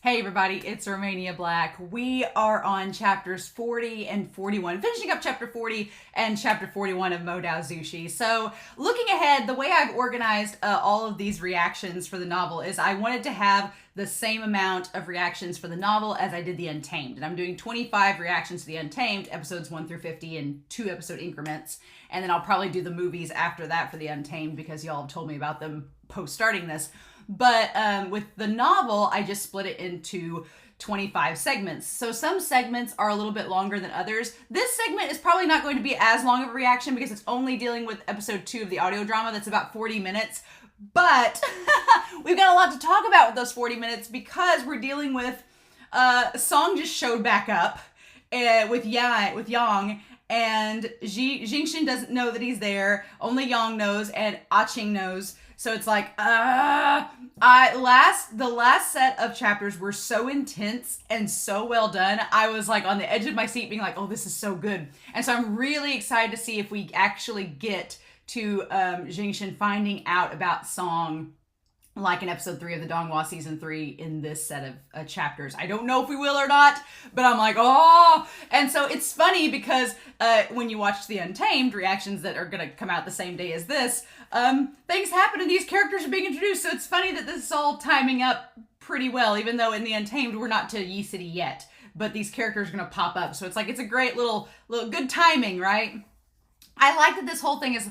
Hey everybody, it's Romania Black. We are on chapters 40 and 41, finishing up chapter 40 and chapter 41 of Modao Zushi. So, looking ahead, the way I've organized all of these reactions for the novel is I wanted to have the same amount of reactions for the novel as I did the Untamed. And I'm doing 25 reactions to the Untamed, episodes 1 through 50 in 2 episode increments. And then I'll probably do the movies after that for the Untamed because y'all have told me about them post starting this. But with the novel, I just split it into 25 segments. So some segments are a little bit longer than others. This segment is probably not going to be as long of a reaction because it's only dealing with episode 2 of the audio drama that's about 40 minutes. But we've got a lot to talk about with those 40 minutes because we're dealing with Song just showed back up with Yong, and Jingxin doesn't know that he's there. Only Yong knows, and Aching knows. So it's like, the last set of chapters were so intense and so well done. I was like on the edge of my seat being like, oh, this is so good. And so I'm really excited to see if we actually get to Jingxin finding out about Song like in episode 3 of the donghua season 3 in this set of chapters. I don't know if we will or not, but I'm like, oh. And so it's funny because when you watch the Untamed reactions that are going to come out the same day as this, things happen and these characters are being introduced. So it's funny that this is all timing up pretty well, even though in the Untamed we're not to Yi City yet, but these characters are going to pop up. So it's like, it's a great little good timing, right? I like that this whole thing is,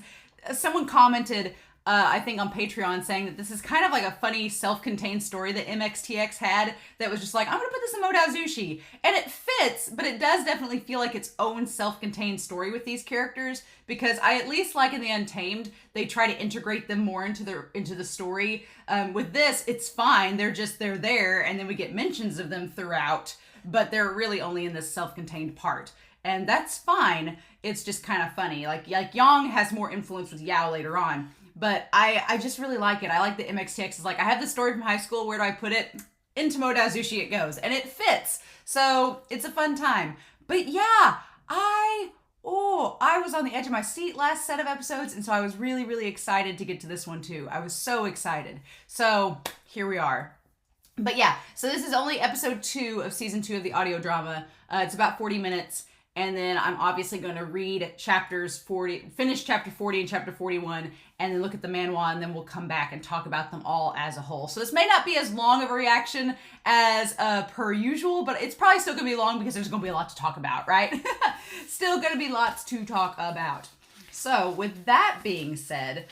someone commented, I think on Patreon, saying that this is kind of like a funny self-contained story that MXTX had that was just like, I'm going to put this in Modao Zushi. And it fits, but it does definitely feel like its own self-contained story with these characters, because I at least like in the Untamed, they try to integrate them more into the story. With this, it's fine. They're there, and then we get mentions of them throughout, but they're really only in this self-contained part. And that's fine. It's just kind of funny. Like Yong has more influence with Yao later on. But I just really like it. I like the MXTX is like, I have this story from high school. Where do I put it? Into Modao Zushi it goes. And it fits. So it's a fun time. But yeah, I was on the edge of my seat last set of episodes. And so I was really, really excited to get to this one too. I was so excited. So here we are. But yeah, so this is only episode 2 of season 2 of the audio drama. It's about 40 minutes. And then I'm obviously going to read finish chapter 40 and chapter 41, and then look at the manhwa, and then we'll come back and talk about them all as a whole. So this may not be as long of a reaction as per usual, but it's probably still going to be long because there's going to be a lot to talk about, right? Still going to be lots to talk about. So with that being said,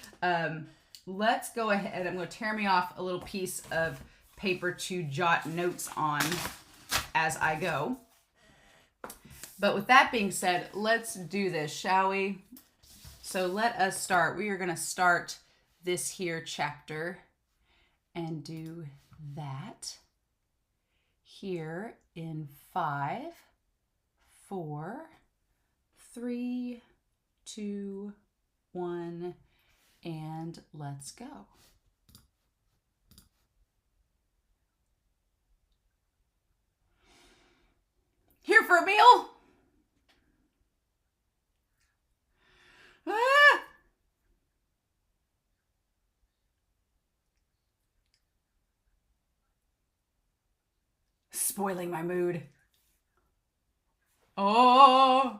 let's go ahead. I'm going to tear me off a little piece of paper to jot notes on as I go. But with that being said, let's do this, shall we? So let us start. We are going to start this here chapter and do that here in 5, 4, 3, 2, 1, and let's go. Here for a meal? Ah! Spoiling my mood. Oh.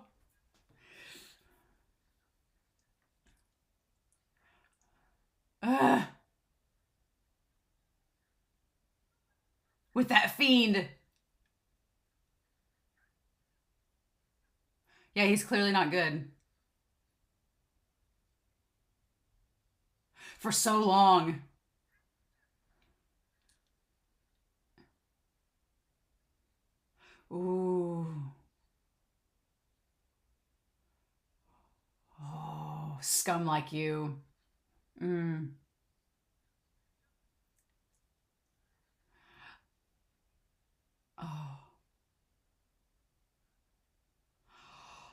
With that fiend. Yeah, he's clearly not good. For so long. Ooh. Oh, scum like you. Mm. Oh.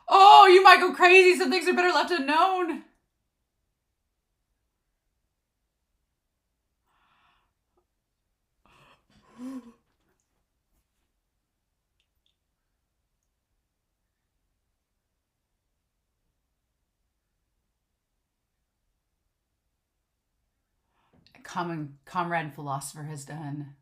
Oh, you might go crazy. Some things are better left unknown. Common comrade and philosopher has done.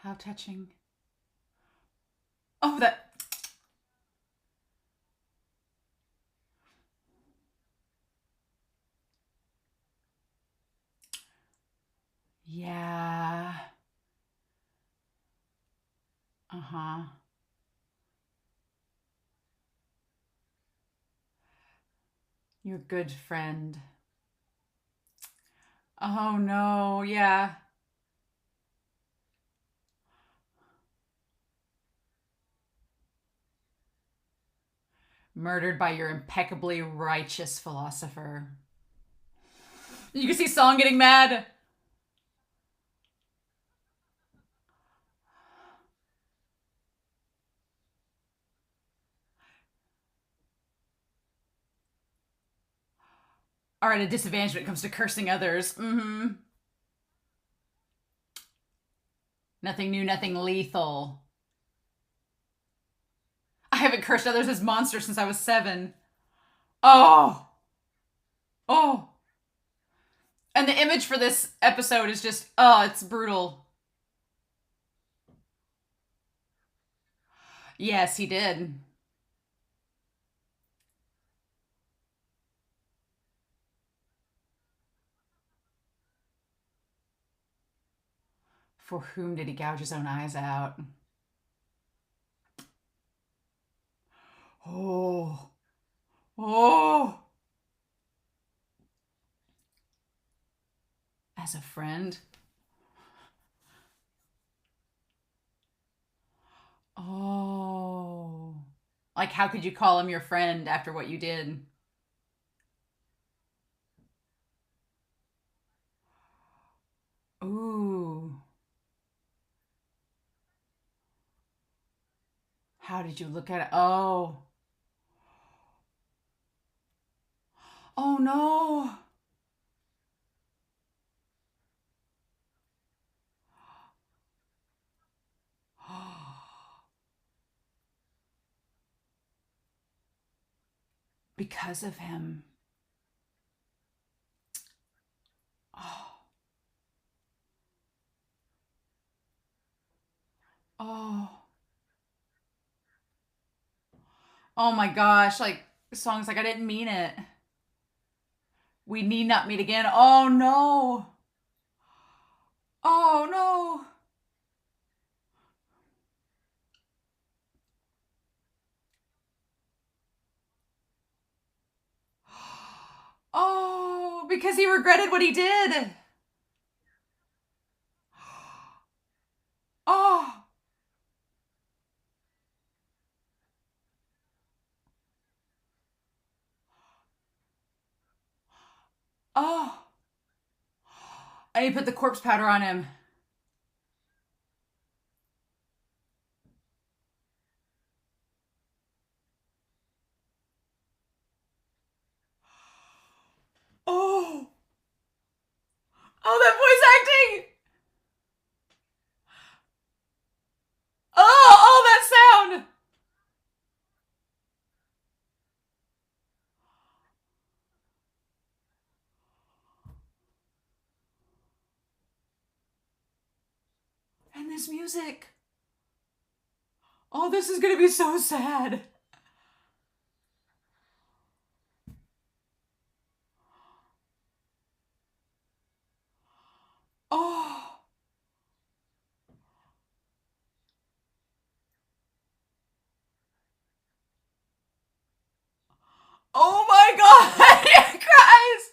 How touching. Oh, that. Yeah. Uh-huh. Your good friend. Oh no, yeah. Murdered by your impeccably righteous philosopher. You can see Song getting mad. Are at a disadvantage when it comes to cursing others. Mm-hmm. Nothing new, nothing lethal. I haven't cursed others as monsters since I was 7. Oh. Oh. And the image for this episode is just, oh, it's brutal. Yes, he did. For whom did he gouge his own eyes out? Oh. Oh. As a friend? Oh. Like, how could you call him your friend after what you did? Ooh. How did you look at it? Oh. Oh no. Because of him. Oh. Oh. Oh my gosh. Like, Song's like, I didn't mean it. We need not meet again. Oh no. Oh no. Oh, because he regretted what he did. Oh. Oh. And he put the corpse powder on him. Oh. Oh, that voice acting. Oh, that sound. And this music. Oh, this is going to be so sad. Oh. Oh my god. He cries.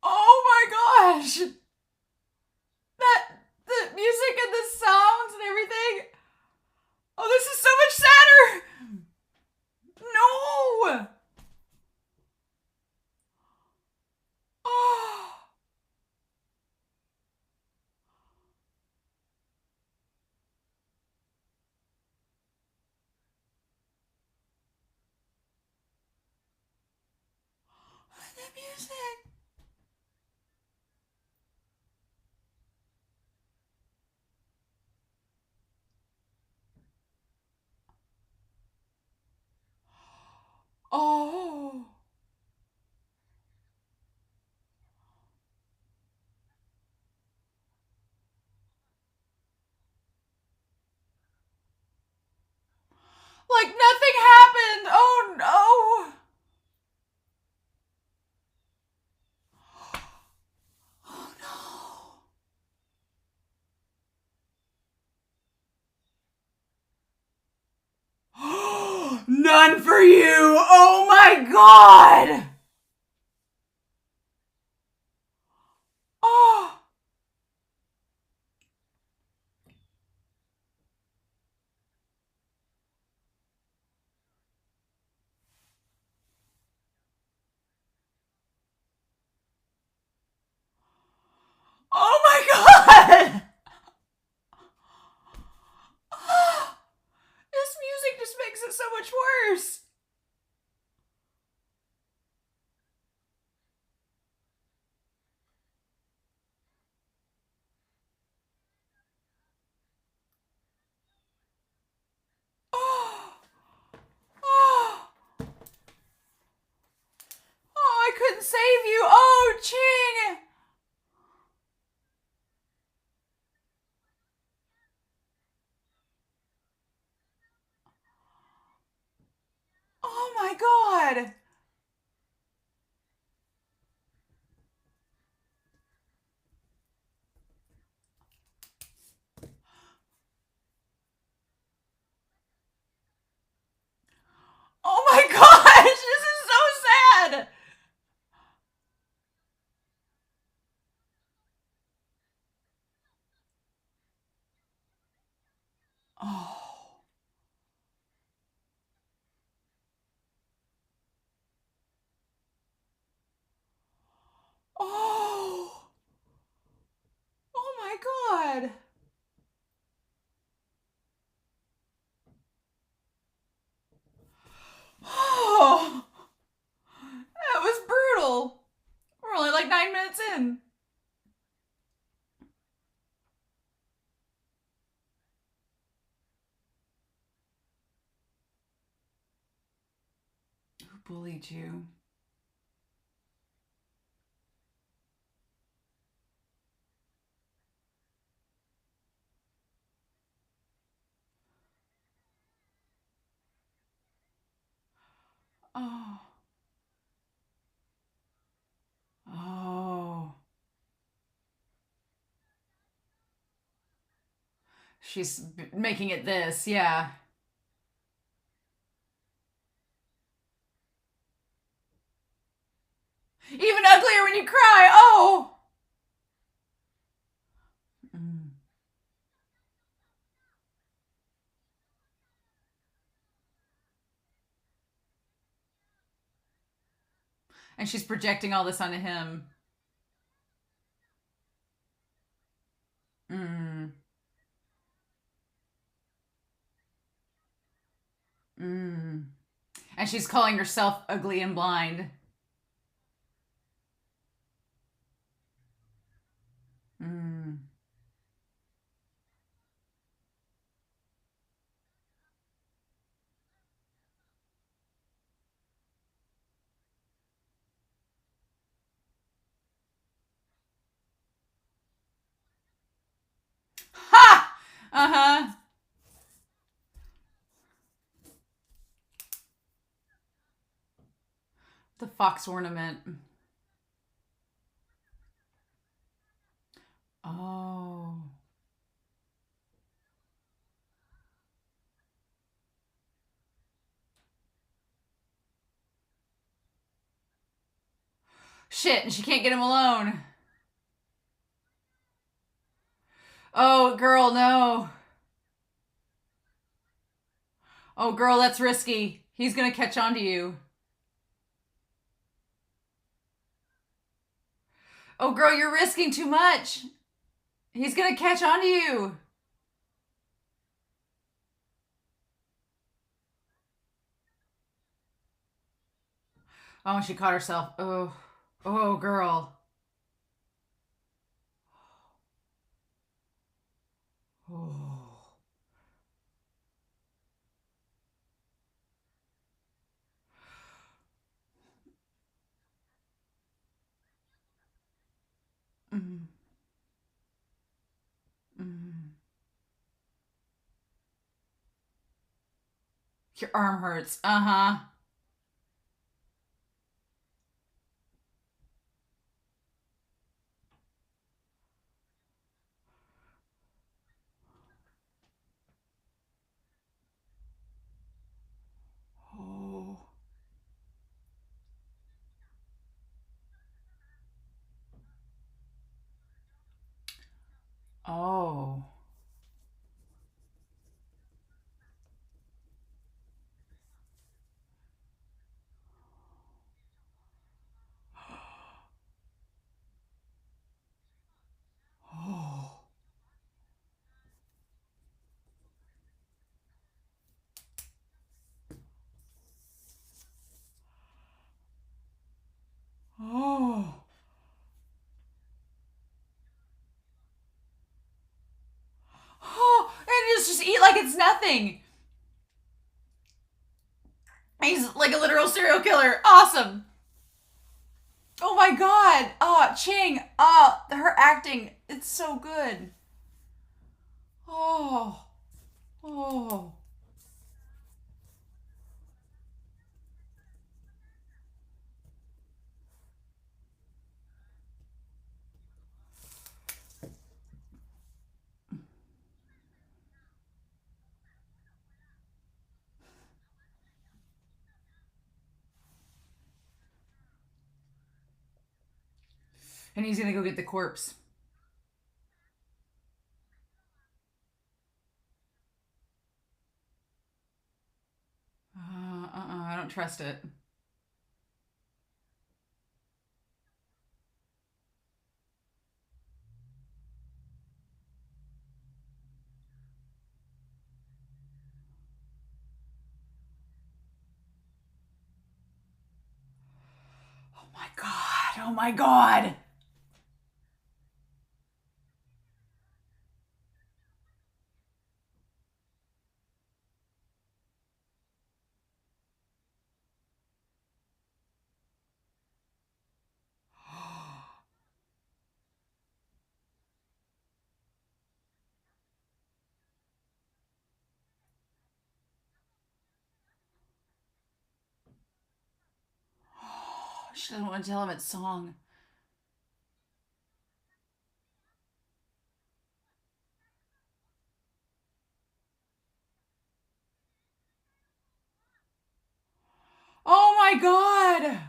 Oh my gosh. That, the music and the sounds and everything. Oh, this is so much sadder. No. Oh. The music. Oh. None for you. Oh my god. Oh. Oh my god. This music just makes it so much worse. Oh. Oh. Oh, I couldn't save you. Oh, Ching. Oh my god. Oh my gosh, this is so sad. Oh. Oh. Oh my god. Oh. That was brutal. We're only like 9 minutes in. Who bullied you? Oh. Oh. She's making it this, yeah. Even uglier when you cry. Oh. Mm. And she's projecting all this onto him. Mm. Mm. And she's calling herself ugly and blind. Mm. Ha! Uh-huh. The fox ornament. Oh. Shit, and she can't get him alone. Oh, girl, no. Oh, girl, that's risky. He's gonna catch on to you. Oh, girl, you're risking too much. He's gonna catch on to you. Oh, she caught herself. Oh. Oh, girl. Oh. Mm. Mm. Your arm hurts. Uh-huh. it's nothing. He's like a literal serial killer. Awesome. Oh my god. Ching. Her acting. It's so good. Oh. Oh. And he's gonna go get the corpse. I don't trust it. Oh my god. Oh my god. She doesn't want to tell him it's Song. Oh my god.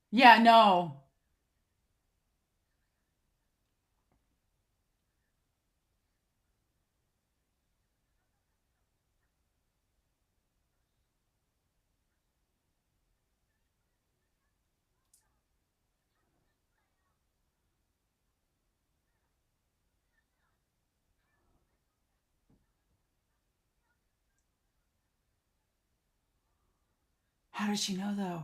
Yeah, no. How does she know though?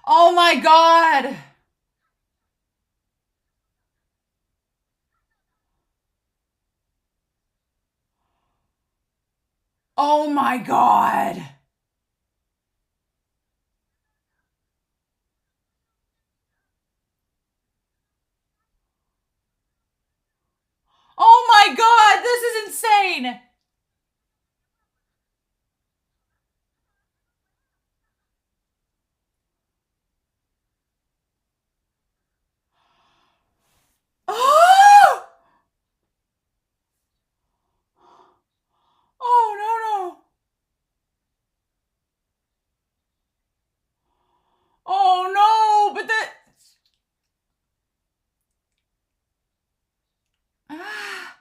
Oh my god. Oh my god. Oh my god. This is insane. Oh, oh no, no. Oh no, but that. Ah,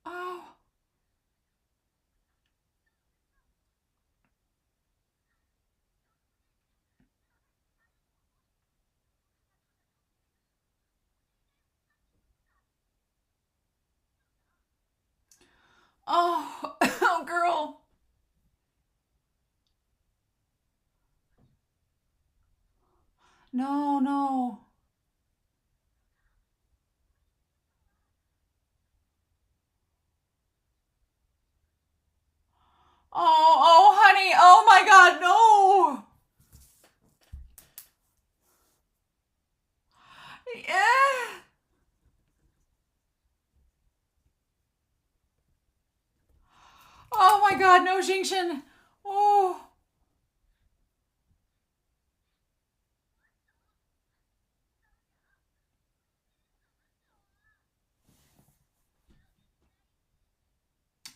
oh. Oh, oh, girl. No, no. Oh, oh, honey. Oh my god, no. Yeah. Oh my god, no, Jingshin. Oh.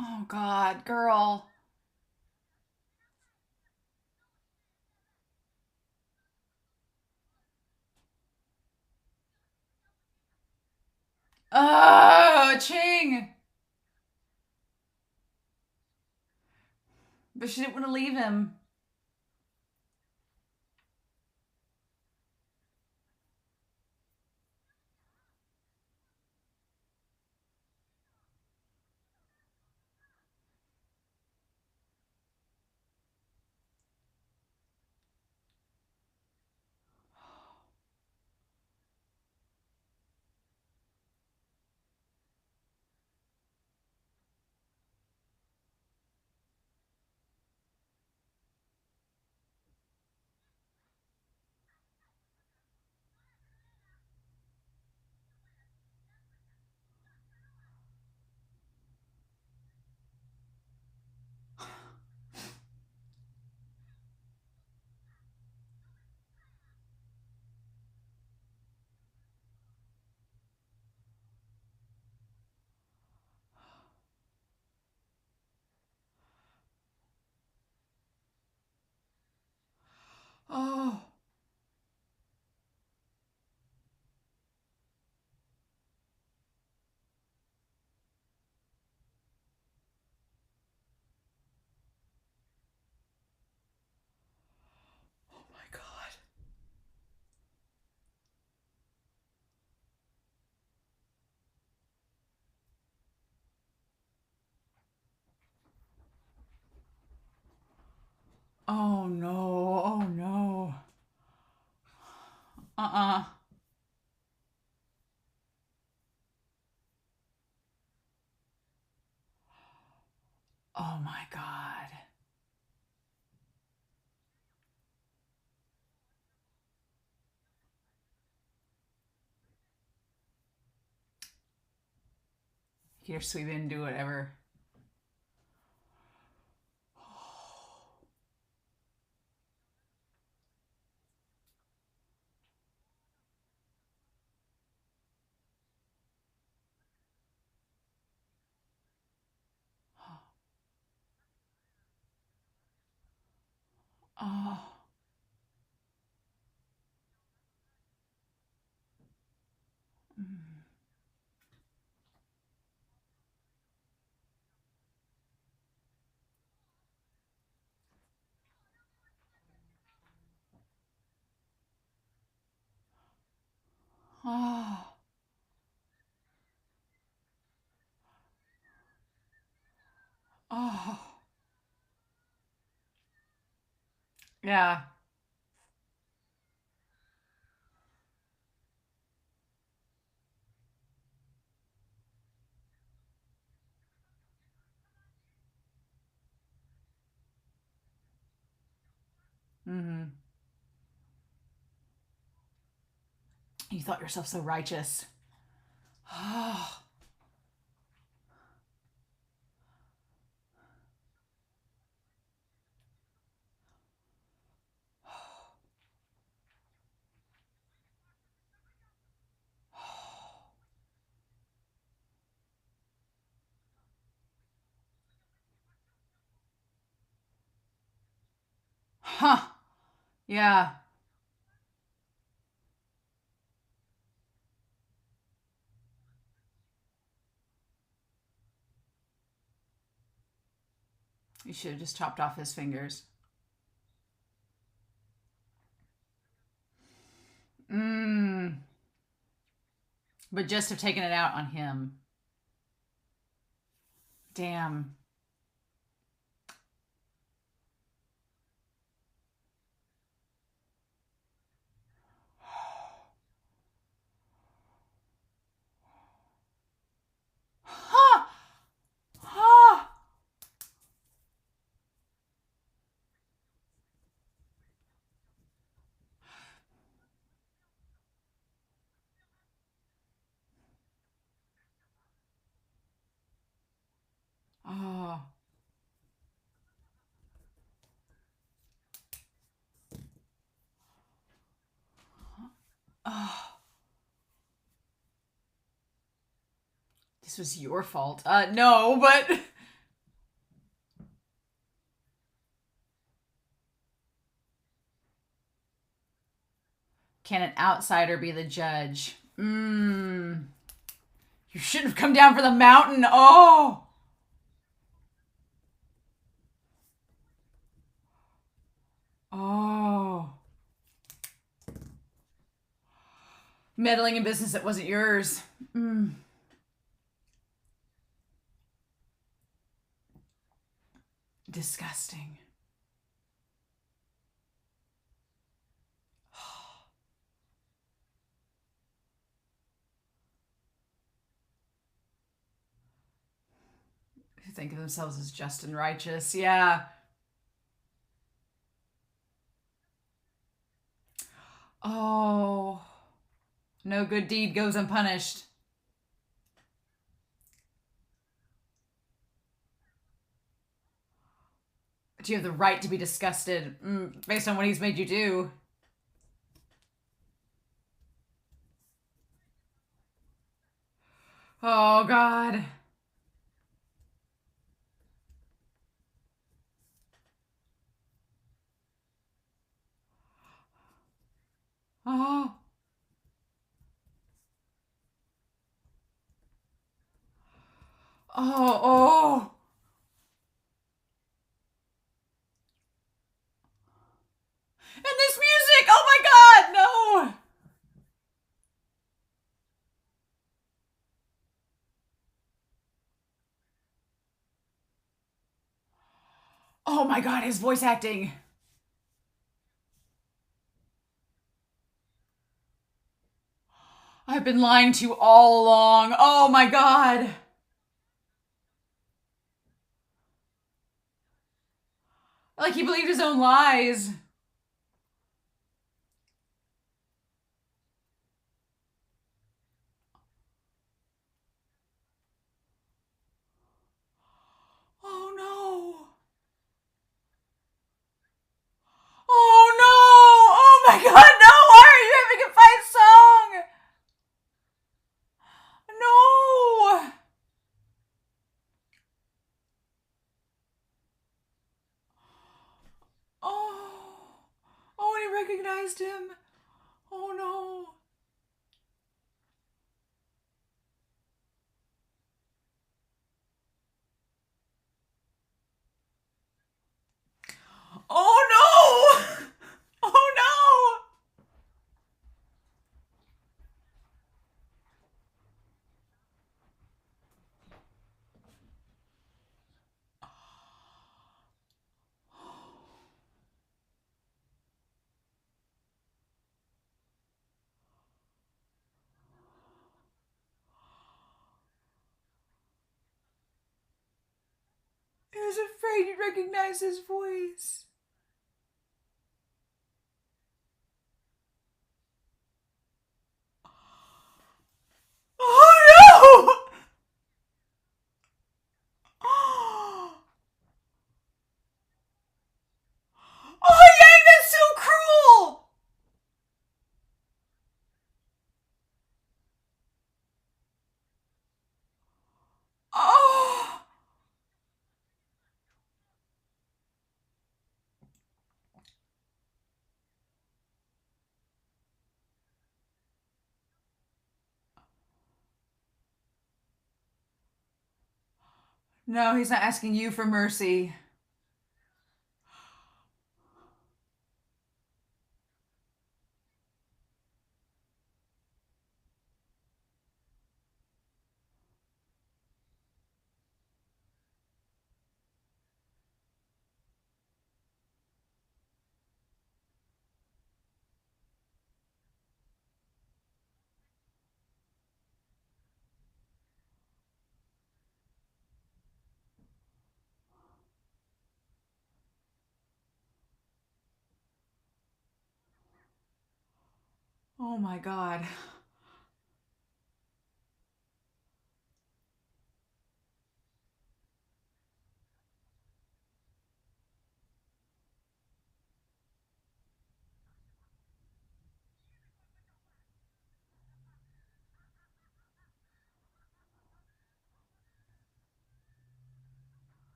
Oh god, girl. Oh, Ching. But she didn't want to leave him. Oh. Oh my God. Oh no. Oh no. Uh-uh. Oh my God. Here, sweep in, do whatever. Oh. Oh. Oh. Yeah. Mm-hmm. You thought yourself so righteous. Oh. Huh. Yeah. You should have just chopped off his fingers. Mmm. But just have taken it out on him. Damn. Huh. Huh. Oh. Oh. This was your fault. No, but can an outsider be the judge? Mmm. You shouldn't have come down for the mountain. Oh. Meddling in business that wasn't yours. Disgusting. Who think of themselves as just and righteous. Yeah. Oh. No good deed goes unpunished. But you have the right to be disgusted based on what he's made you do. Oh, God. Oh. Oh, oh. And this music! Oh my God, no! Oh my God, his voice acting. I've been lying to you all along. Oh my God. Like he believed his own lies. Oh no. Oh no. Oh my God, no. Why are you having a fight song? No. Oh. Oh, and he recognized him. Oh no. Oh no. Oh no. He was afraid he'd recognize his voice. Oh no! Oh, Yang, that's so cruel! Oh! No, he's not asking you for mercy. Oh my God.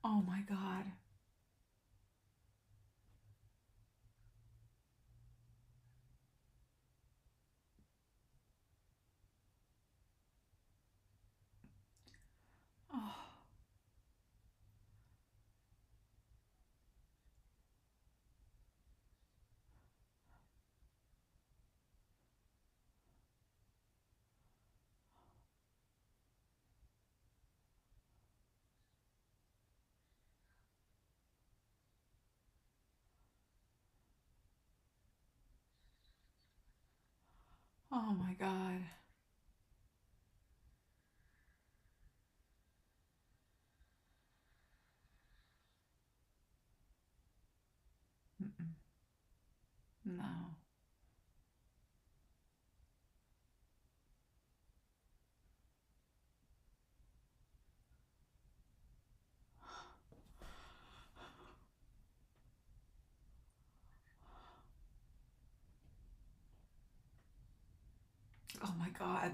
Oh my God. Oh. Oh my God. Mm-mm. No. Oh my God.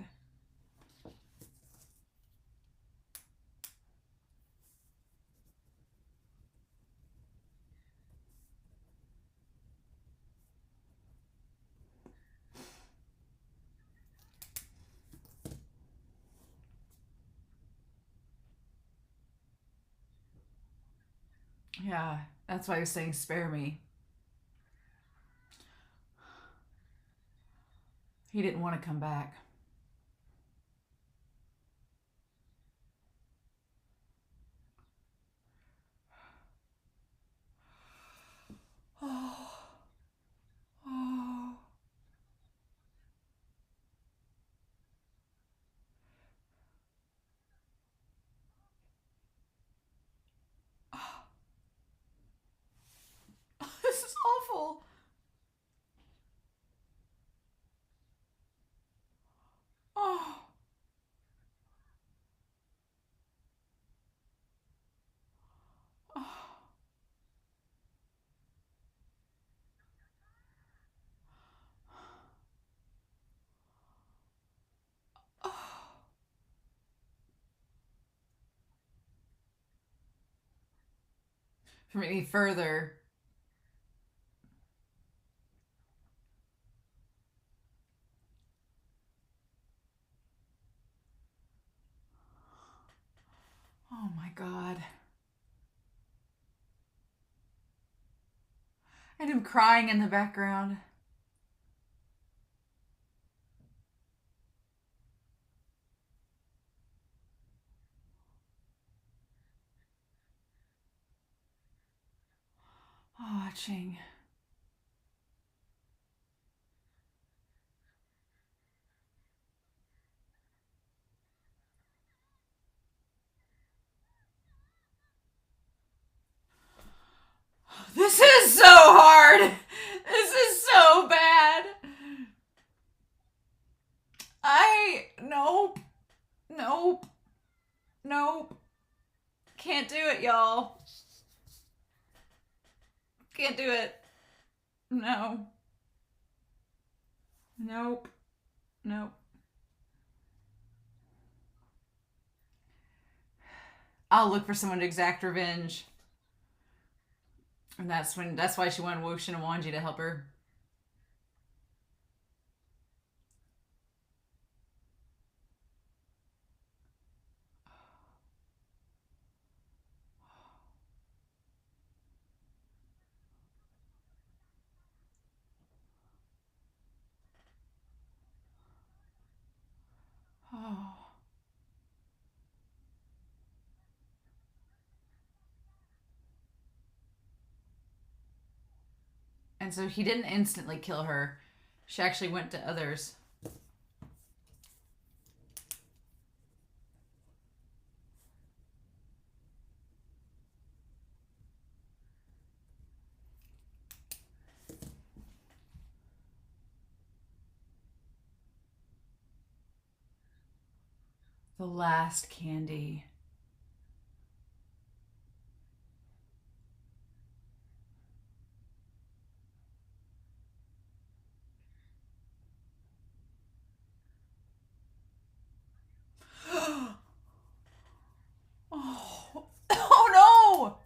Yeah, that's why he was saying spare me. He didn't want to come back. Oh. Oh. This is awful. Oh. Oh. Oh. From any further. Oh my God. And him crying in the background. Oh, Ching. This is so hard. This is so bad. Nope. Nope. Nope. Can't do it, y'all. Can't do it. No. Nope. Nope. I'll look for someone to exact revenge. And that's why she wanted Woshin and Wanji to help her. Oh. And so he didn't instantly kill her. She actually went to others. The last candy. Oh. Oh no!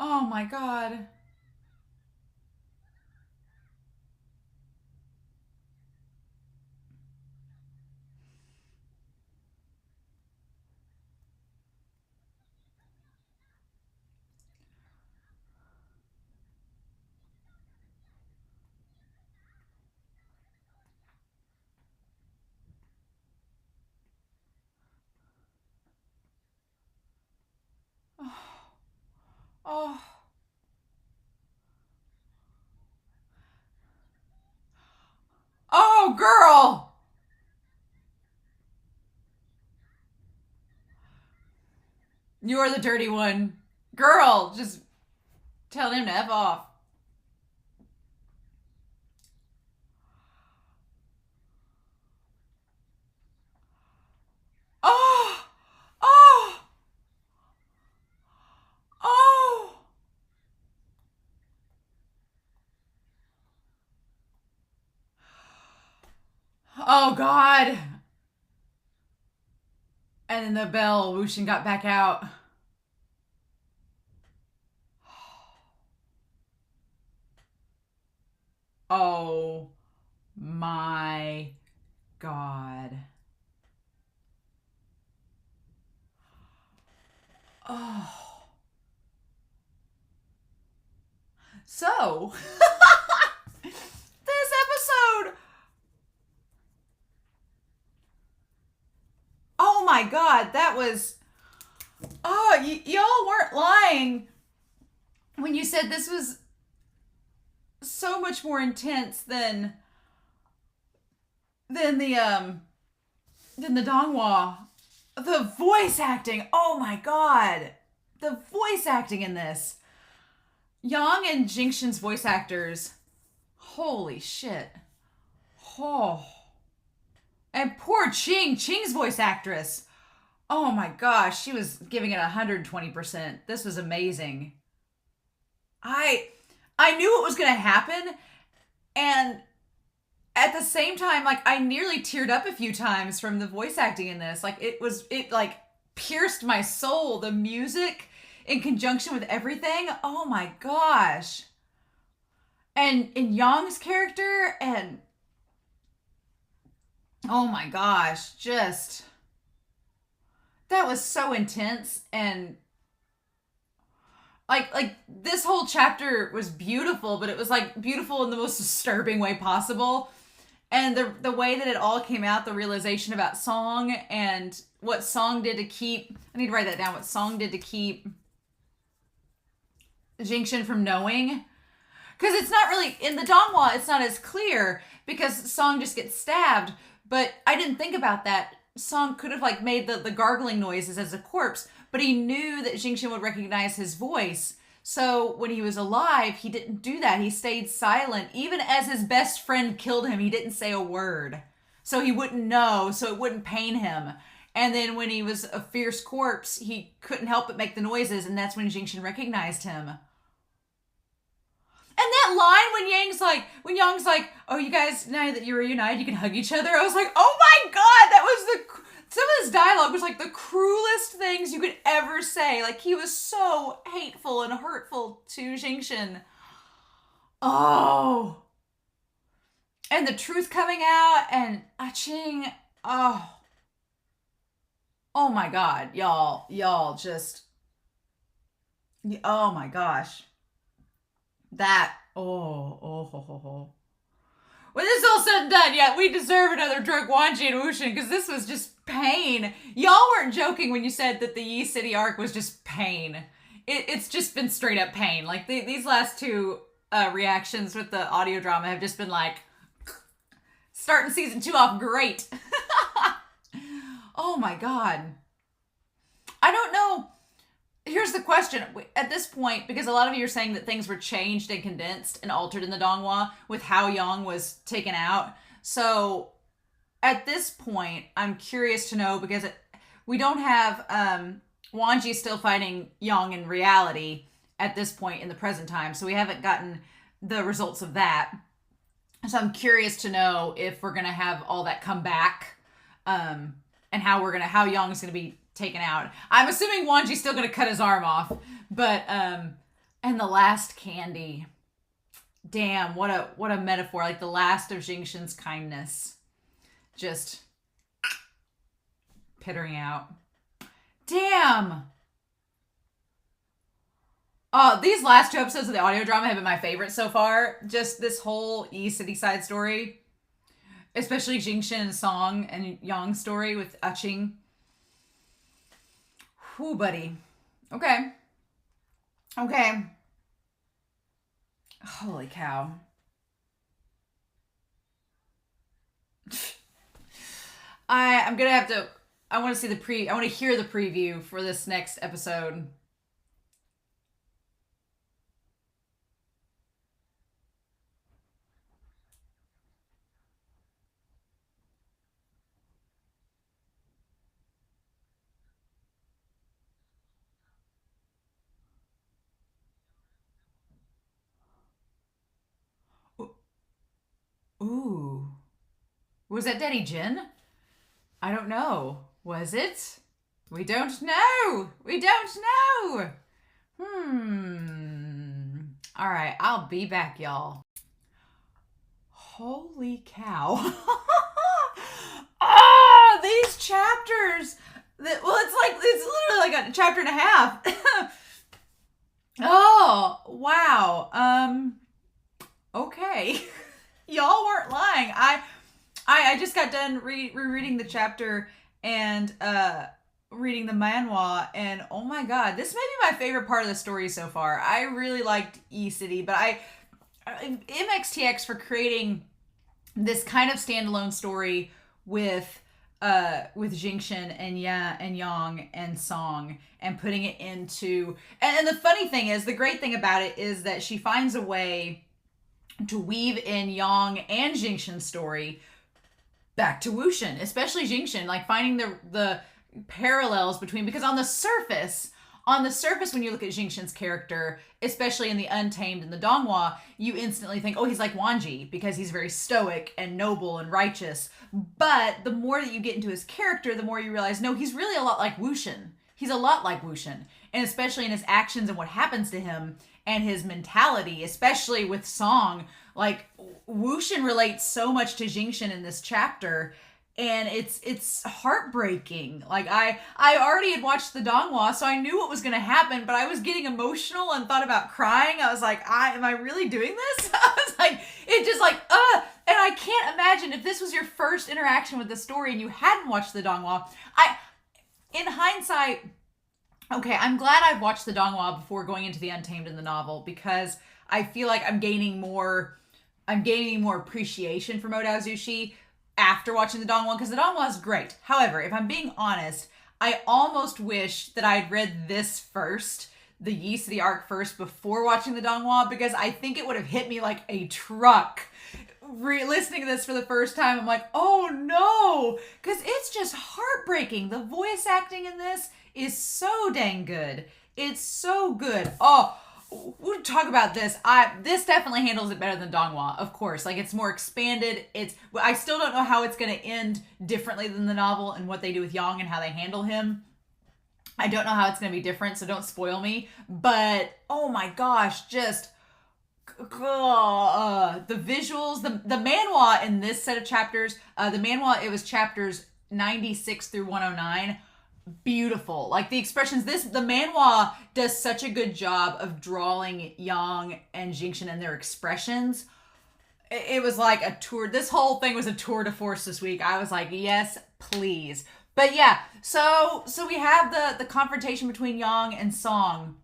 Oh my god. Oh. Oh, girl. You're the dirty one. Girl, just tell him to F off. Oh. Oh. Oh. Oh, God. And then the bell whoosh and got back out. Oh my God. Oh. So, this episode. Oh my God, that was. Oh, y'all weren't lying when you said this was so much more intense than the than the donghua. The voice acting. Oh my God, the voice acting in this. Yong and Jingshin's voice actors. Holy shit. Oh. And poor Ching's voice actress. Oh my gosh, she was giving it 120%. This was amazing. I I knew it was going to happen, and at the same time, like, I nearly teared up a few times from the voice acting in this. Like, it like pierced my soul. The music in conjunction with everything. Oh my gosh. And in Young's character, and oh my gosh, just that was so intense. And like this whole chapter was beautiful, but it was like beautiful in the most disturbing way possible. And the way that it all came out, the realization about Song and what Song did to keep, I need to write that down, what Song did to keep Jingshin from knowing. Because it's not really, in the donghua, it's not as clear because Song just gets stabbed. But I didn't think about that. Song could have like made the gargling noises as a corpse, but he knew that Jingshin would recognize his voice. So when he was alive, he didn't do that. He stayed silent. Even as his best friend killed him, he didn't say a word. So he wouldn't know, so it wouldn't pain him. And then when he was a fierce corpse, he couldn't help but make the noises, and that's when Jingshin recognized him. And that line when Young's like, oh, you guys, now that you're reunited, you can hug each other. I was like, oh my God, that was some of this dialogue was like the cruelest things you could ever say. Like, he was so hateful and hurtful to Jingshin. Oh. And the truth coming out, and Ching, oh. Oh my God, y'all just, oh my gosh. That, oh. When this is all said and done, yeah, we deserve another drunk Wanji and Wushin, because this was just pain. Y'all weren't joking when you said that the Yi City arc was just pain. It's just been straight up pain. Like, these last two reactions with the audio drama have just been like, starting season 2 off great. Oh my God. I don't know. Here's the question. At this point, because a lot of you are saying that things were changed and condensed and altered in the donghua with how Yang was taken out. So at this point, I'm curious to know, because we don't have Wanji still fighting Yang in reality at this point in the present time. So we haven't gotten the results of that. So I'm curious to know if we're going to have all that come back, and how Yong's going to be taken out. I'm assuming Wanji's still going to cut his arm off, but And the last candy. Damn, what a metaphor. Like the last of Jingshin's kindness. Just pittering out. Damn. Oh, these last 2 episodes of the audio drama have been my favorite so far. Just this whole City side story. Especially Jingshin and Song and Yong's story with Aching. Whew, buddy. Okay. Okay. Holy cow. I'm gonna have to. I want to see I want to hear the preview for this next episode. Ooh. Was that Daddy Jin? I don't know. Was it? We don't know. We don't know. Alright, I'll be back, y'all. Holy cow. Ah, these chapters. It's literally like a chapter and a half. Oh, wow. Okay. Y'all weren't lying. I just got done rereading the chapter and reading the manhwa, and oh my god, this may be my favorite part of the story so far. I really liked E-City, but MXTX for creating this kind of standalone story with Jingshin and Yong and Song, and putting it into and the funny thing is, the great thing about it is that she finds a way to weave in Yong and Jingshin's story back to Wushin, especially Jingshin, like finding the parallels between, because on the surface, when you look at Jingshin's character, especially in the Untamed and the donghua, you instantly think, oh, he's like Wanji, because he's very stoic and noble and righteous. But the more that you get into his character, the more you realize, no, he's really a lot like Wushin. He's a lot like Wushin. And especially in his actions and what happens to him and his mentality, especially with Song, like Wushin relates so much to Jingshin in this chapter, and it's heartbreaking. Like I already had watched the donghua, so I knew what was going to happen, but I was getting emotional and thought about crying. I was like, am I really doing this? I was like, it just like, and I can't imagine if this was your first interaction with the story and you hadn't watched the donghua. In hindsight, okay, I'm glad I've watched the donghua before going into the Untamed and the novel, because I feel like I'm gaining more appreciation for Modao Zushi after watching the donghua, because the donghua is great. However, if I'm being honest, I almost wish that I'd read this first, the Yi City arc first, before watching the donghua, because I think it would have hit me like a truck. Listening to this for the first time, I'm like, oh no, because it's just heartbreaking. The voice acting in this is so dang good. It's so good. Oh, we'll talk about this. This definitely handles it better than donghua, of course. Like, it's more expanded. I still don't know how it's going to end differently than the novel and what they do with Yong and how they handle him. I don't know how it's going to be different, so don't spoil me. But oh my gosh, just the visuals, the manhwa in this set of chapters, the manhwa, it was chapters 96 through 109. Beautiful. Like the expressions, the manhwa does such a good job of drawing Yong and Jingshin and their expressions. It was like a tour. This whole thing was a tour de force this week. I was like, yes, please. But yeah, so we have the confrontation between Yong and Song,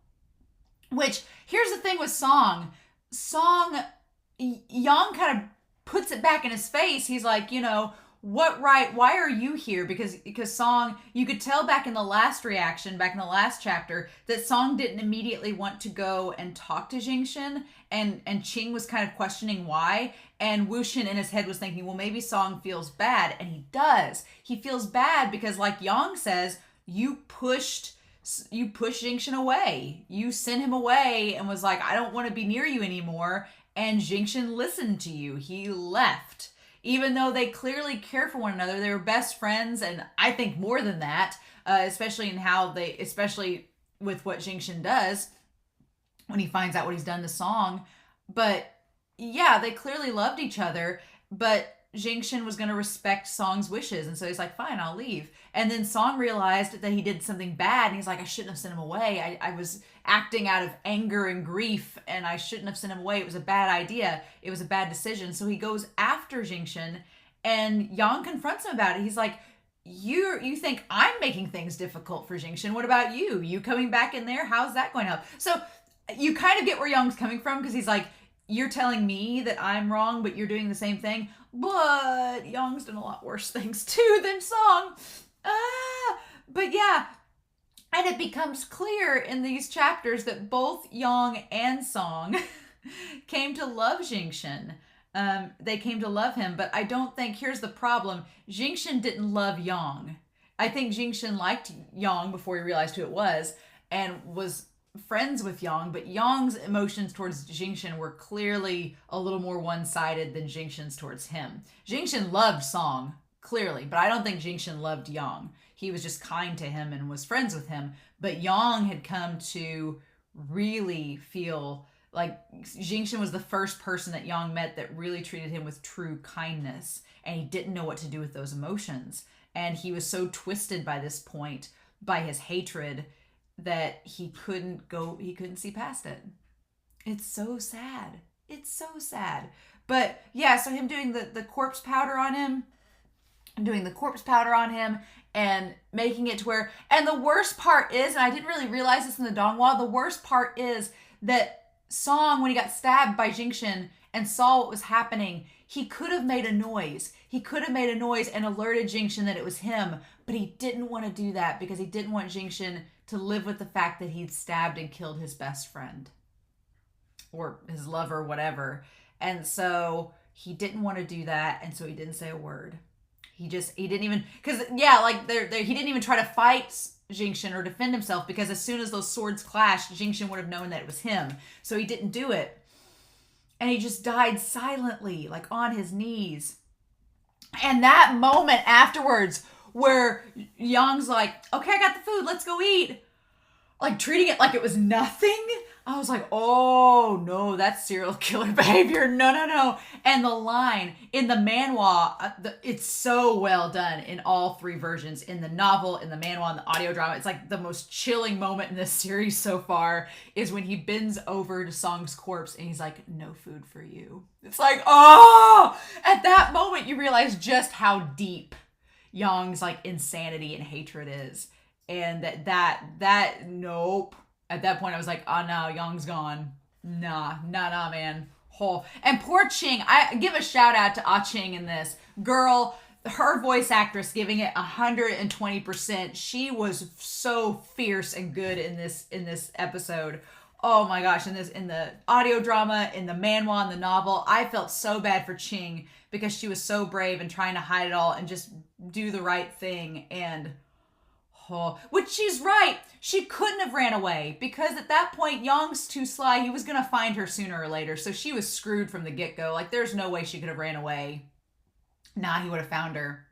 which, here's the thing with Song, Yong kind of puts it back in his face. He's like, why are you here? Because Song, you could tell back in the last chapter, that Song didn't immediately want to go and talk to Jingshin, and Qing was kind of questioning why, and Wushin in his head was thinking, well, maybe Song feels bad, and he does. He feels bad because, like Yong says, you pushed Jingshin away. You sent him away and was like, I don't want to be near you anymore. And Jingshin listened to you. He left. Even though they clearly care for one another, they were best friends, and I think more than that, especially with what Jingshin does. when he finds out what he's done to Song. But yeah, they clearly loved each other, but Jingshin was going to respect Song's wishes, and so he's like, fine, I'll leave. And then Song realized that he did something bad, and he's like, I shouldn't have sent him away. I was acting out of anger and grief, and I shouldn't have sent him away. It was a bad idea. It was a bad decision. So he goes after Jingshin, and Yang confronts him about it. He's like, you think I'm making things difficult for Jingshin. What about you? You coming back in there? How's that going to help? So you kind of get where Yang's coming from, because he's like, you're telling me that I'm wrong, but you're doing the same thing. But Yang's done a lot worse things too than Song. But yeah, and it becomes clear in these chapters that both Yang and Song came to love Jingshin. They came to love him, but I don't think, here's the problem, Jingshin didn't love Yang. I think Jingshin liked Yang before he realized who it was, and was friends with Yang, but Yang's emotions towards Jingshin were clearly a little more one-sided than Jingshin's towards him. Jingshin loved Song, clearly, but I don't think Jingshin loved Yang. He was just kind to him and was friends with him, but Yang had come to really feel like Jingshin was the first person that Yang met that really treated him with true kindness, and he didn't know what to do with those emotions. And he was so twisted by this point, by his hatred, that he couldn't see past it. It's so sad. It's so sad. But yeah, so him doing the corpse powder on him, and making it to where, and the worst part is, and I didn't really realize this in the donghua, the worst part is that Song, when he got stabbed by Jingshin and saw what was happening, he could have made a noise. He could have made a noise and alerted Jingshin that it was him, but he didn't want to do that because he didn't want Jingshin to live with the fact that he'd stabbed and killed his best friend or his lover, whatever. And so he didn't want to do that, and so he didn't say a word. He didn't even, because yeah, like he didn't even try to fight Jingshin or defend himself, because as soon as those swords clashed, Jingshin would have known that it was him. So he didn't do it. And he just died silently, like on his knees. And that moment afterwards where Yang's like, okay, I got the food, let's go eat. Like treating it like it was nothing. I was like, oh no, that's serial killer behavior. No. And the line in the manhwa, it's so well done in all three versions, in the novel, in the manhwa, and the audio drama. It's like the most chilling moment in this series so far is when he bends over to Song's corpse and he's like, no food for you. It's like, oh, at that moment you realize just how deep Yang's like insanity and hatred is. And that nope. At that point, I was like, oh no, Yang's gone. Nah, man. Oh. And poor Ching, I give a shout out to Ah Ching in this. Girl, her voice actress giving it 120%. She was so fierce and good in this episode. Oh my gosh, in the audio drama, in the manhwa, in the novel, I felt so bad for Ching because she was so brave and trying to hide it all and just do the right thing. And which she's right. She couldn't have ran away because at that point, Yang's too sly. He was going to find her sooner or later. So she was screwed from the get-go. Like, there's no way she could have ran away. Nah, he would have found her.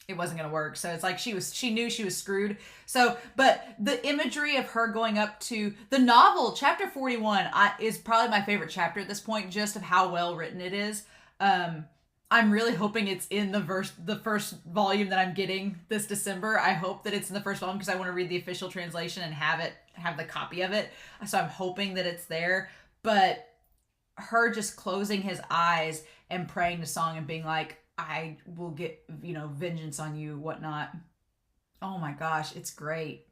It wasn't going to work. So it's like she knew she was screwed. So, but the imagery of her going up to the novel, chapter 41, is probably my favorite chapter at this point, just of how well written it is. I'm really hoping it's in the first volume that I'm getting this December. I hope that it's in the first volume because I want to read the official translation and have the copy of it. So I'm hoping that it's there. But her just closing his eyes and praying to Song and being like, I will get, vengeance on you, whatnot. Oh my gosh, it's great.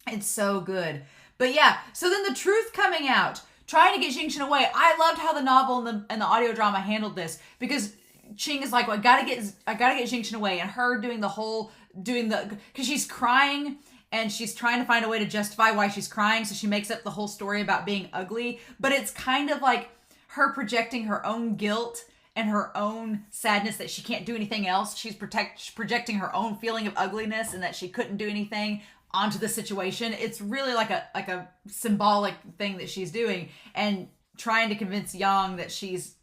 It's so good. But yeah, so then the truth coming out, trying to get Jingshin away. I loved how the novel and the audio drama handled this because Ching is like, well, I gotta get Jingshin away, and her because she's crying and she's trying to find a way to justify why she's crying, so she makes up the whole story about being ugly, but it's kind of like her projecting her own guilt and her own sadness that she can't do anything else. She's projecting her own feeling of ugliness and that she couldn't do anything onto the situation. It's really like a symbolic thing that she's doing, and trying to convince Yong that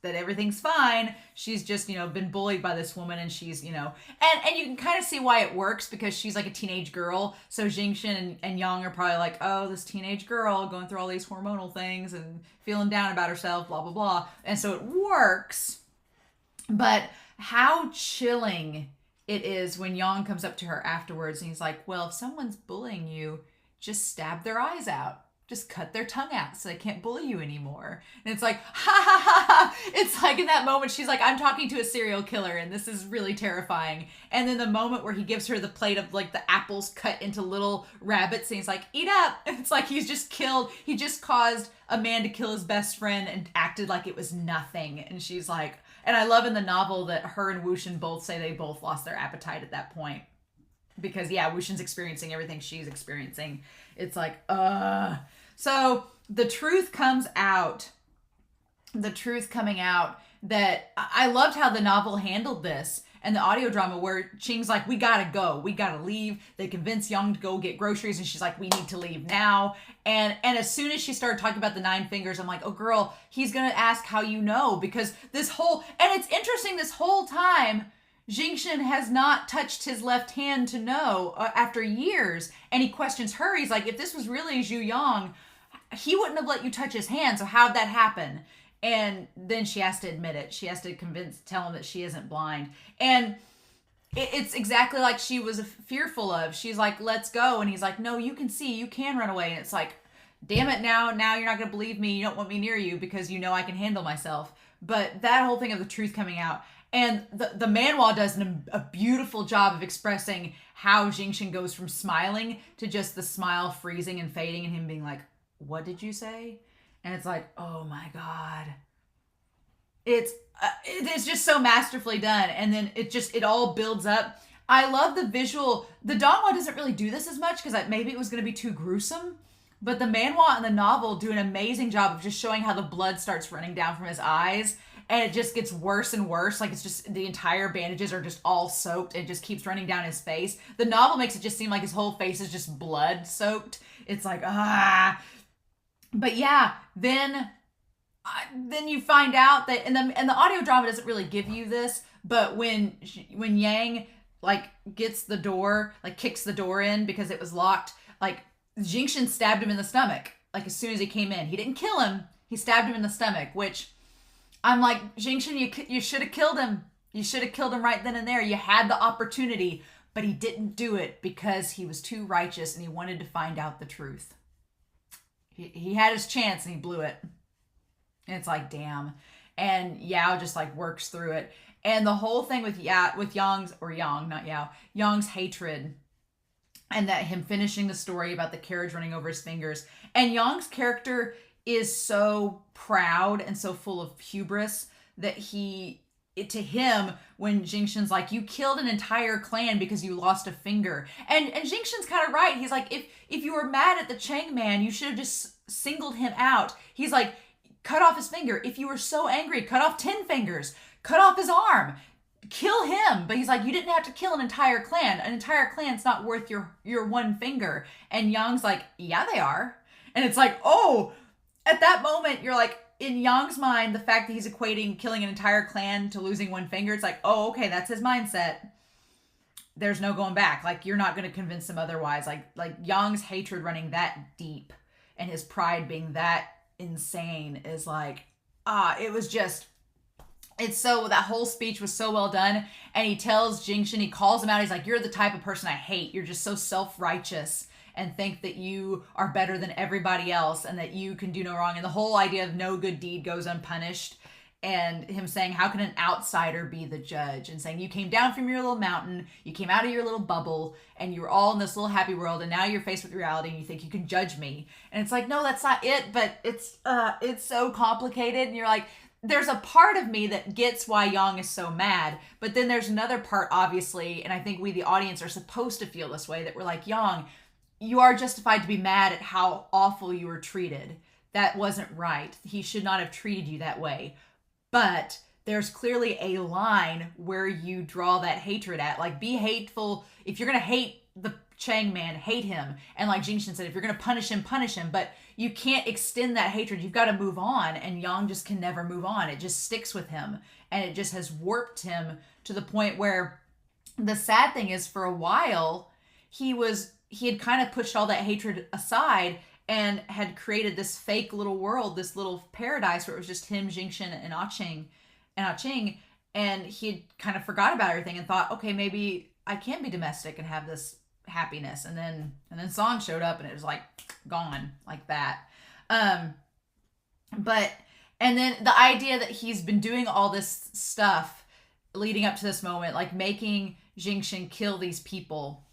that everything's fine. She's just, been bullied by this woman, and she's, and you can kind of see why it works, because she's like a teenage girl. So Jingshin and Yong are probably like, oh, this teenage girl going through all these hormonal things and feeling down about herself, blah, blah, blah. And so it works. But how chilling it is when Yong comes up to her afterwards and he's like, well, if someone's bullying you, just stab their eyes out. Just cut their tongue out so they can't bully you anymore. And it's like, ha ha ha ha. It's like in that moment, she's like, I'm talking to a serial killer and this is really terrifying. And then the moment where he gives her the plate of like the apples cut into little rabbits and he's like, eat up. It's like he just caused a man to kill his best friend and acted like it was nothing. And she's like, and I love in the novel that her and Wuxin both say they both lost their appetite at that point. Because yeah, Wuxin's experiencing everything she's experiencing. It's like, So the truth comes out. The truth coming out that I loved how the novel handled this and the audio drama where Qing's like, we gotta go. We gotta leave. They convince Yong to go get groceries and she's like, we need to leave now. And as soon as she started talking about the 9 fingers, I'm like, oh girl, he's gonna ask how you know, because and it's interesting, this whole time, Jingshin has not touched his left hand to know after years. And he questions her. He's like, if this was really Zhu Yang, he wouldn't have let you touch his hand. So how'd that happen? And then she has to admit it. She has to tell him that she isn't blind. And it's exactly like she was fearful of. She's like, let's go. And he's like, no, you can see, you can run away. And it's like, damn it, now you're not going to believe me. You don't want me near you because you know I can handle myself. But that whole thing of the truth coming out. And the Manhua does a beautiful job of expressing how Jingshin goes from smiling to just the smile freezing and fading and him being like, what did you say? And it's like, oh my God. It's just so masterfully done. And then it all builds up. I love the visual. The donghua doesn't really do this as much because maybe it was going to be too gruesome. But the Manhua and the novel do an amazing job of just showing how the blood starts running down from his eyes. And it just gets worse and worse. Like it's just the entire bandages are just all soaked. And it just keeps running down his face. The novel makes it just seem like his whole face is just blood soaked. It's like, But yeah, then you find out that, and the audio drama doesn't really give you this, but when Yang like gets the door, like kicks the door in because it was locked, like Jingshin stabbed him in the stomach. Like as soon as he came in, he didn't kill him. He stabbed him in the stomach, which I'm like, Jingshin, you should have killed him. You should have killed him right then and there. You had the opportunity, but he didn't do it because he was too righteous and he wanted to find out the truth. He had his chance and he blew it. And it's like, damn. And Yao just like works through it. And the whole thing with Yong's hatred and that him finishing the story about the carriage running over his fingers. And Yong's character is so proud and so full of hubris that to him, when Jingshin's like, you killed an entire clan because you lost a finger. And Jingshin's kind of right. He's like, if you were mad at the Chang man, you should have just singled him out. He's like, cut off his finger. If you were so angry, cut off 10 fingers. Cut off his arm. Kill him. But he's like, you didn't have to kill an entire clan. An entire clan's not worth your one finger. And Yang's like, yeah, they are. And it's like, oh, at that moment, you're like, in Yang's mind, the fact that he's equating killing an entire clan to losing one finger, it's like, oh, okay, that's his mindset. There's no going back. Like, you're not going to convince him otherwise. Like Yang's hatred running that deep and his pride being that insane is like, that whole speech was so well done. And he tells Jingshin, he calls him out. He's like, you're the type of person I hate. You're just so self-righteous and think that you are better than everybody else and that you can do no wrong. And the whole idea of no good deed goes unpunished. And him saying, how can an outsider be the judge? And saying, you came down from your little mountain, you came out of your little bubble, and you were all in this little happy world, and now you're faced with reality, and you think you can judge me. And it's like, no, that's not it, but it's so complicated, and you're like, there's a part of me that gets why Yong is so mad, but then there's another part, obviously, and I think we, the audience, are supposed to feel this way, that we're like, Yong, you are justified to be mad at how awful you were treated. That wasn't right. He should not have treated you that way. But there's clearly a line where you draw that hatred at. Like, be hateful. If you're going to hate Chang man hate him. And like Jingshin said, if you're going to punish him, punish him. But you can't extend that hatred. You've got to move on. And Yang just can never move on. It just sticks with him. And it just has warped him to the point where the sad thing is, for a while, he had kind of pushed all that hatred aside and had created this fake little world, this little paradise where it was just him, Jingshin, and Ah-Ching. And he had kind of forgot about everything and thought, okay, maybe I can be domestic and have this happiness. And then Song showed up and it was like gone like that. But then the idea that he's been doing all this stuff leading up to this moment, like making Jingshin kill these people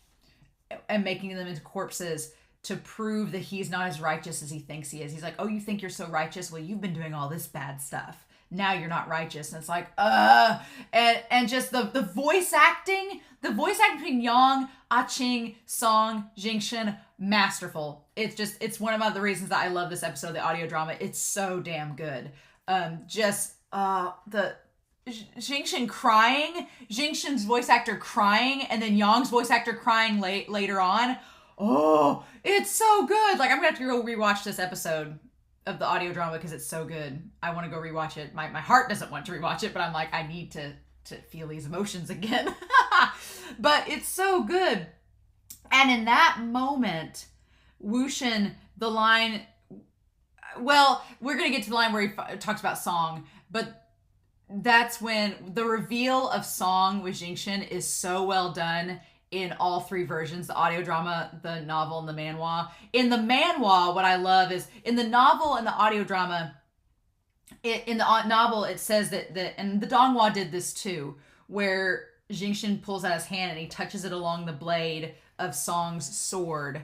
and making them into corpses to prove that he's not as righteous as he thinks he is. He's like, oh, you think you're so righteous? Well, you've been doing all this bad stuff. Now you're not righteous. And it's like, and just the voice acting between Yang, Ah-Ching, Song, Jingshin, masterful. It's one of the reasons that I love this episode of the audio drama. It's so damn good. The Jingshin crying, Jingshin's voice actor crying, and then Yang's voice actor crying later on. Oh, it's so good. Like, I'm gonna have to go rewatch this episode of the audio drama because it's so good. I want to go rewatch it. My heart doesn't want to rewatch it, but I'm like, I need to feel these emotions again. But it's so good. And in that moment, Wuxin, the line, well, we're going to get to the line where he talks about Song, but that's when the reveal of Song with Jingshin is so well done in all three versions, the audio drama, the novel, and the manhwa. In the manhwa, what I love is, in the novel and the audio drama, in the novel, it says that and the donghua did this too, where Jingshin pulls out his hand and he touches it along the blade of Song's sword,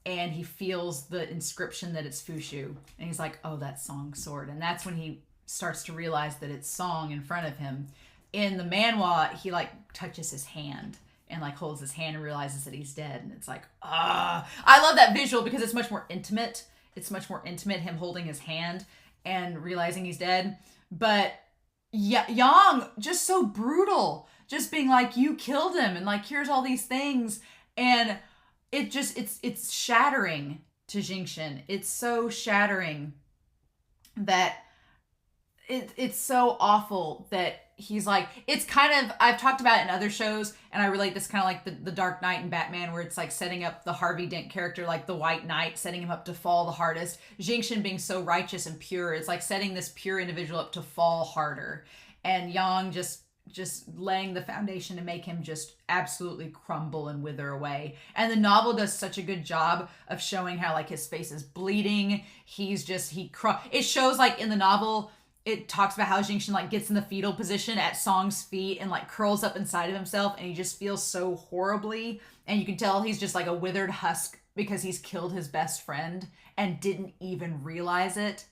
and he feels the inscription that it's Fushu. And he's like, oh, that's Song's sword. And that's when he starts to realize that it's Song in front of him. In the manhwa, he like touches his hand and like holds his hand and realizes that he's dead. And it's like, I love that visual because it's much more intimate. It's much more intimate, him holding his hand and realizing he's dead. But Yang, just so brutal, just being like, you killed him, and like, here's all these things. And it just, it's shattering to Jingshin. It's so shattering that it's so awful that he's like, it's kind of, I've talked about it in other shows, and I relate this kind of like the Dark Knight and Batman, where it's like setting up the Harvey Dent character, like the White Knight, setting him up to fall the hardest. Jingshin being so righteous and pure, it's like setting this pure individual up to fall harder. And Yang just laying the foundation to make him just absolutely crumble and wither away. And the novel does such a good job of showing how like his face is bleeding. It shows like in the novel, it talks about how Jingshin like gets in the fetal position at Song's feet and like curls up inside of himself, and he just feels so horribly. And you can tell he's just like a withered husk because he's killed his best friend and didn't even realize it.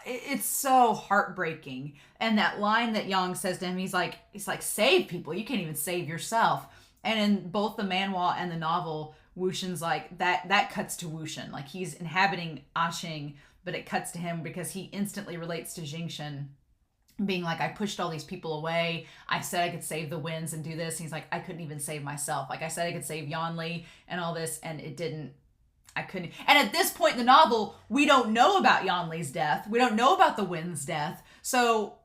It's so heartbreaking. And that line that Yang says to him, he's like, save people. You can't even save yourself. And in both the manhwa and the novel, Wuxin's like, that cuts to Wuxin. Like, he's inhabiting Ah-Ching, but it cuts to him because he instantly relates to Jingshin being like, I pushed all these people away. I said I could save the winds and do this. And he's like, I couldn't even save myself. Like, I said I could save Yanli and all this, and it didn't. I couldn't. And at this point in the novel, we don't know about Yanli's death. We don't know about the wind's death. So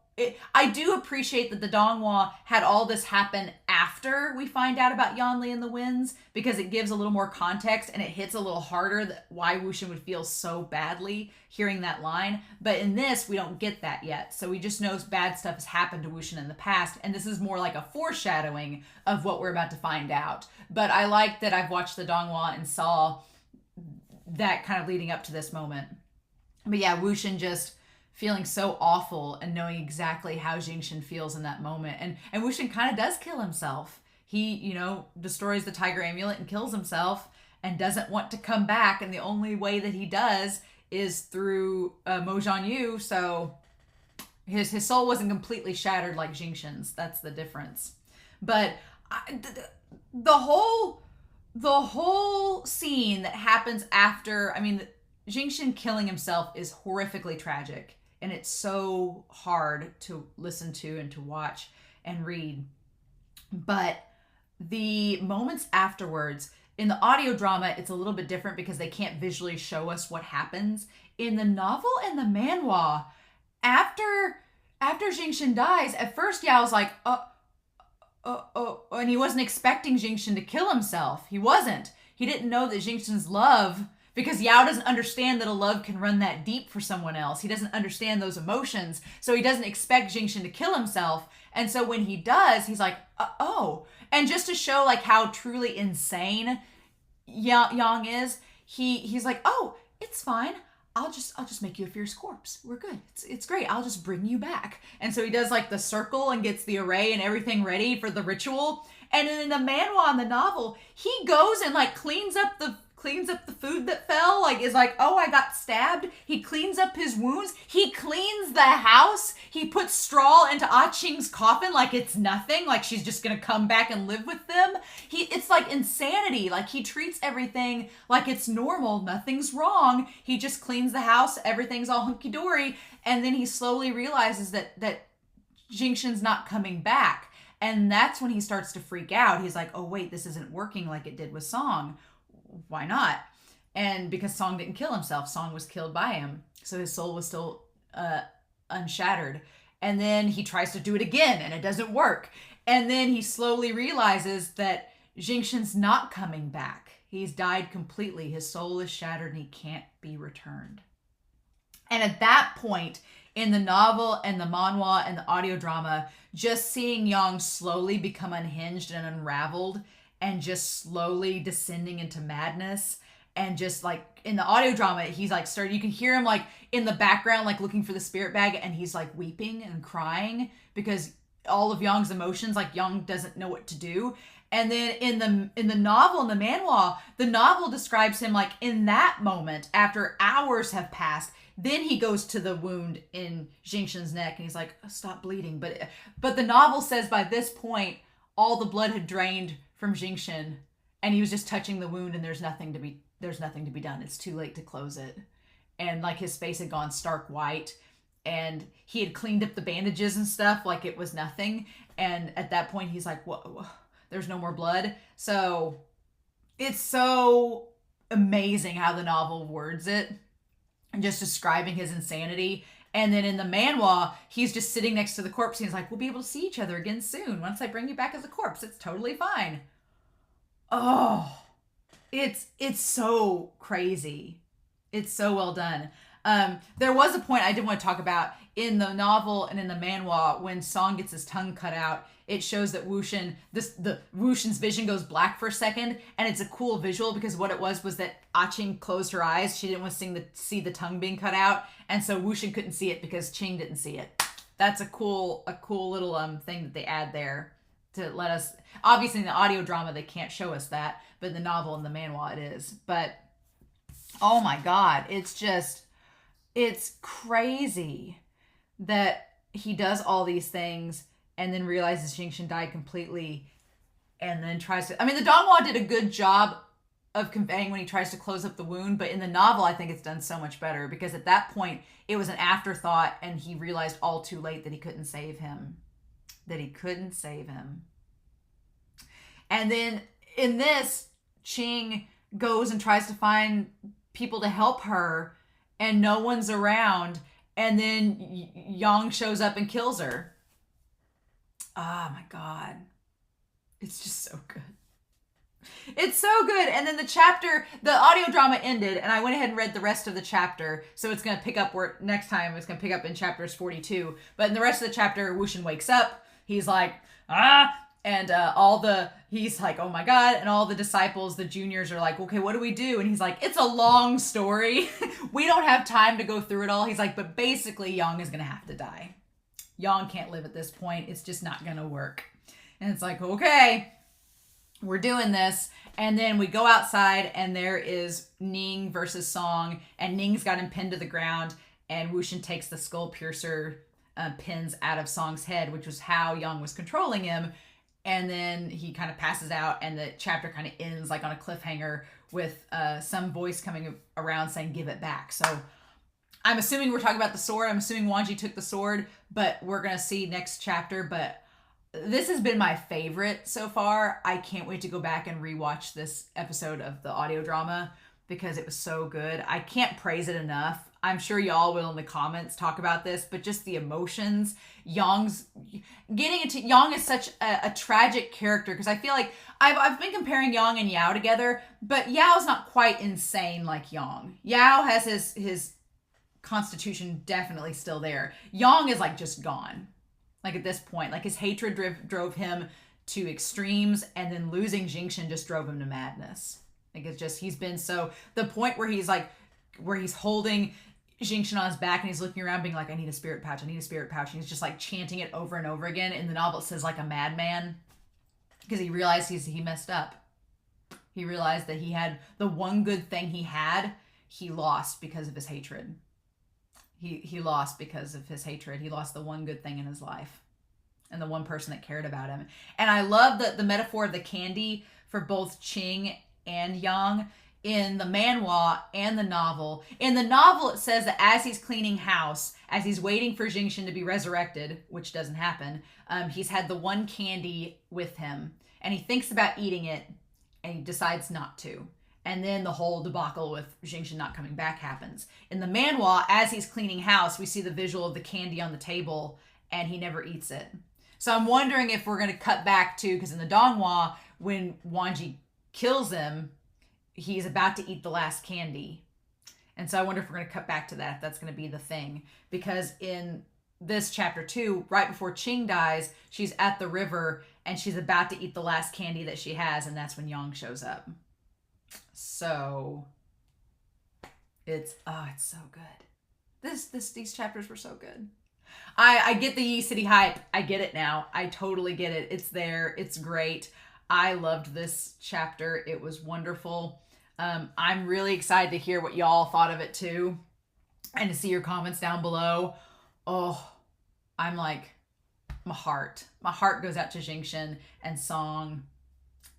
I do appreciate that the donghua had all this happen after we find out about Yanli and the winds, because it gives a little more context and it hits a little harder that why Wuxin would feel so badly hearing that line. But in this, we don't get that yet. So we just know bad stuff has happened to Wuxin in the past, and this is more like a foreshadowing of what we're about to find out. But I like that I've watched the donghua and saw that kind of leading up to this moment. But yeah, Wuxin just feeling so awful and knowing exactly how Jingshin feels in that moment. And Wuxin kind of does kill himself. He, destroys the tiger amulet and kills himself and doesn't want to come back. And the only way that he does is through Mo Jianyu. So his soul wasn't completely shattered like Jingshin's. That's the difference. But the whole scene that happens after, Jingshin killing himself is horrifically tragic. And it's so hard to listen to and to watch and read. But the moments afterwards in the audio drama, it's a little bit different because they can't visually show us what happens. In the novel and the manhwa, after Jingshin dies, at first Yao's like, and he wasn't expecting Jingshin to kill himself. He wasn't. He didn't know that Jingshin's love, because Yao doesn't understand that a love can run that deep for someone else. He doesn't understand those emotions, so he doesn't expect Jingshin to kill himself. And so when he does, he's like, oh. And just to show like how truly insane Yang is, he's like, oh, it's fine. I'll just make you a fierce corpse. We're good. It's great. I'll just bring you back. And so he does like the circle and gets the array and everything ready for the ritual. And then in the manhwa, in the novel, he goes and like cleans up the food that fell, like is like, oh, I got stabbed. He cleans up his wounds. He cleans the house. He puts straw into Ah-Ching's coffin like it's nothing, like she's just gonna come back and live with them. It's like insanity. Like he treats everything like it's normal. Nothing's wrong. He just cleans the house. Everything's all hunky-dory. And then he slowly realizes that Jingshin's not coming back. And that's when he starts to freak out. He's like, oh wait, this isn't working like it did with Song. Why not? And because Song didn't kill himself, Song was killed by him, so his soul was still unshattered. And then he tries to do it again and it doesn't work. And then he slowly realizes that Jingshin's not coming back. He's died completely. His soul is shattered and he can't be returned. And at that point in the novel and the manhwa and the audio drama, just seeing Yang slowly become unhinged and unraveled and just slowly descending into madness, and just like in the audio drama, he's like you can hear him like in the background, like looking for the spirit bag, and he's like weeping and crying because all of Yang's emotions, like Yang doesn't know what to do. And then in the novel, in the manhwa, the novel describes him like in that moment, after hours have passed, then he goes to the wound in Jingshin's neck and he's like, stop bleeding. But the novel says by this point, all the blood had drained from Jingshin, and he was just touching the wound, and there's nothing to be done. It's too late to close it. And like his face had gone stark white, and he had cleaned up the bandages and stuff like it was nothing. And at that point he's like, whoa, there's no more blood. So it's so amazing how the novel words it and just describing his insanity. And then in the manhwa, he's just sitting next to the corpse. And he's like, we'll be able to see each other again soon. Once I bring you back as a corpse, it's totally fine. Oh, it's so crazy. It's so well done. There was a point I did want to talk about in the novel and in the manhwa when Song gets his tongue cut out. It shows that Wushin's vision goes black for a second, and it's a cool visual because what it was that Ah-Ching closed her eyes. She didn't want to see the tongue being cut out, and so Wushin couldn't see it because Ching didn't see it. That's a cool little thing that they add there to let us. Obviously, in the audio drama they can't show us that, but in the novel and the manhwa it is. But oh my God, it's crazy that he does all these things and then realizes Jingshin died completely, and then tries to... I mean, the donghua did a good job of conveying when he tries to close up the wound, but in the novel, I think it's done so much better, because at that point, it was an afterthought, and he realized all too late that he couldn't save him. And then, in this, Ching goes and tries to find people to help her, and no one's around, and then Yang shows up and kills her. Oh my God. It's just so good. It's so good. And then the audio drama ended, and I went ahead and read the rest of the chapter. So it's going to pick up next time it's going to pick up in chapters 42. But in the rest of the chapter, Wushin wakes up. He's like, and he's like, oh my God. And all the disciples, the juniors are like, okay, what do we do? And he's like, it's a long story. We don't have time to go through it all. He's like, but basically Yang is going to have to die. Yang can't live at this point. It's just not going to work. And it's like, okay, we're doing this. And then we go outside, and there is Ning versus Song, and Ning's got him pinned to the ground, and Wushin takes the skull piercer pins out of Song's head, which was how Yang was controlling him. And then he kind of passes out, and the chapter kind of ends like on a cliffhanger with some voice coming around saying, give it back. So I'm assuming we're talking about the sword. I'm assuming Wanji took the sword, but we're going to see next chapter. But this has been my favorite so far. I can't wait to go back and rewatch this episode of the audio drama because it was so good. I can't praise it enough. I'm sure y'all will in the comments talk about this, but just the emotions. Yong's getting into Yong is such a tragic character because I feel like I've been comparing Yong and Yao together, but Yao's not quite insane like Yong. Yao has his constitution definitely still there. Yong is like just gone. Like at this point, like his hatred drove him to extremes, and then losing Jingshin just drove him to madness. Like it's just, he's been so, the point where he's holding Jingshin on his back and he's looking around being like, I need a spirit pouch, I need a spirit pouch. And he's just like chanting it over and over again. In the novel it says like a madman because he realized he messed up. He realized that he had the one good thing he lost because of his hatred. He lost because of his hatred. He lost the one good thing in his life and the one person that cared about him. And I love the metaphor of the candy for both Ching and Yang in the manhwa and the novel. In the novel, it says that as he's cleaning house, as he's waiting for Jingshin to be resurrected, which doesn't happen, he's had the one candy with him, and he thinks about eating it, and he decides not to. And then the whole debacle with Jingshin not coming back happens. In the manhwa, as he's cleaning house, we see the visual of the candy on the table, and he never eats it. So I'm wondering if we're going to cut back to, because in the donghua, when Wanji kills him, he's about to eat the last candy. And so I wonder if we're going to cut back to that, if that's going to be the thing. Because in this chapter 2, right before Ching dies, she's at the river, and she's about to eat the last candy that she has, and that's when Yang shows up. So it's so good. These chapters were so good. I get the Yi City hype. I get it now. I totally get it. It's there. It's great. I loved this chapter. It was wonderful. I'm really excited to hear what y'all thought of it too, and to see your comments down below. Oh, I'm like, my heart goes out to Jingshin and Song.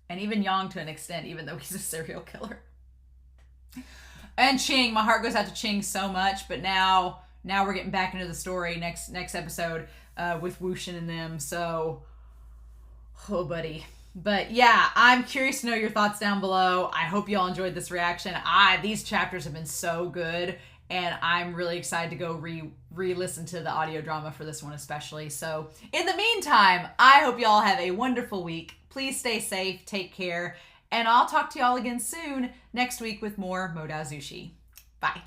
And even Yang to an extent, even though he's a serial killer. And Ching, my heart goes out to Ching so much. But now we're getting back into the story next episode with Wushin and them. So, oh buddy. But yeah, I'm curious to know your thoughts down below. I hope y'all enjoyed this reaction. These chapters have been so good, and I'm really excited to go re-listen to the audio drama for this one especially. So in the meantime, I hope y'all have a wonderful week. Please stay safe, take care, and I'll talk to y'all again soon next week with more Modao Zushi. Bye.